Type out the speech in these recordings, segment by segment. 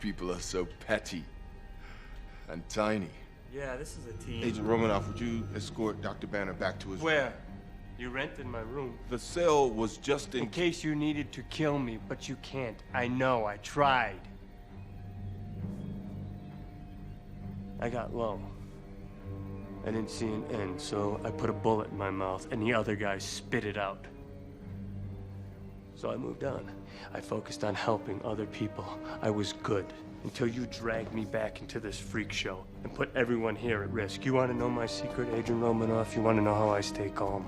people are so petty and tiny. Yeah, this is a team. Agent Romanoff, would you escort Dr. Banner back to his room? Where? You rented my room. The cell was just In case you needed to kill me, but you can't. I know, I tried. I got low. I didn't see an end, so I put a bullet in my mouth, and the other guy spit it out. So I moved on. I focused on helping other people. I was good until you dragged me back into this freak show and put everyone here at risk. You want to know my secret, Agent Romanoff? You want to know how I stay calm?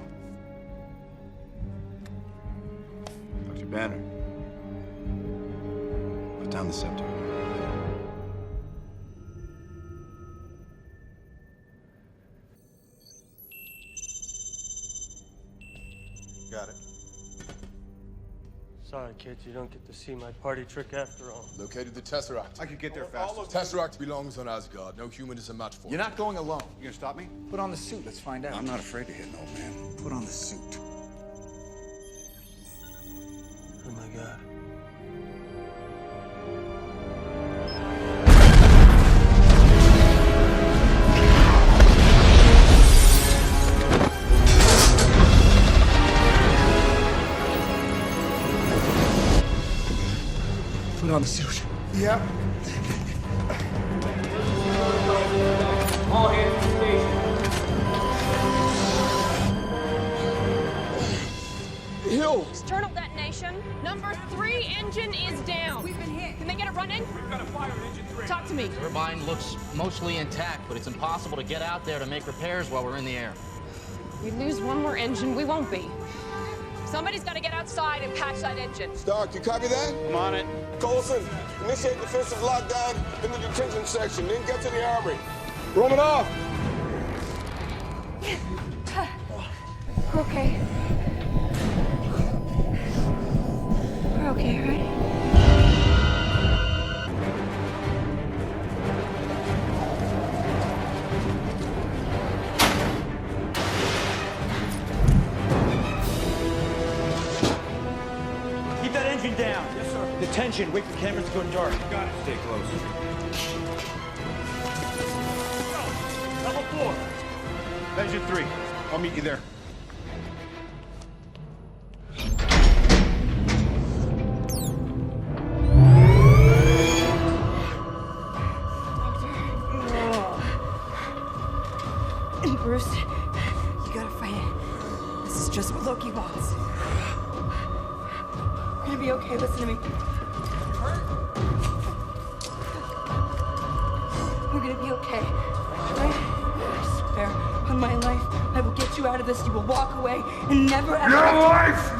Dr. Banner, put down the scepter. Got it. Sorry, kids, you don't get to see my party trick after all. Located the Tesseract. I could get there faster. Tesseract belongs on Asgard. No human is a match for it. You're not going alone. You gonna stop me? Put on the suit, let's find out. I'm not afraid to hit an old man. Put on the suit. Oh my God. Put on the suit. Yep. All hands to station. Hill! External detonation. Number 3 engine is down. We've been hit. Can they get it running? We've got a fire in engine 3. Talk to me. Turbine looks mostly intact, but it's impossible to get out there to make repairs while we're in the air. We lose one more engine, we won't be. Somebody's got to get outside and patch that engine. Stark, you copy that? I'm on it. Colson, initiate defensive lockdown in the detention section, then get to the armory. Romanoff! Okay. We're okay, right? Keep that engine down. Yes, sir. Detention. Wait for cameras to go dark. Got it. Stay close. Level 4. Engine 3. I'll meet you there. Bruce, you gotta fight it. This is just what Loki wants. We're gonna be okay, listen to me. We're gonna be okay, right? I swear on my life, I will get you out of this. You will walk away and never ever... Your life!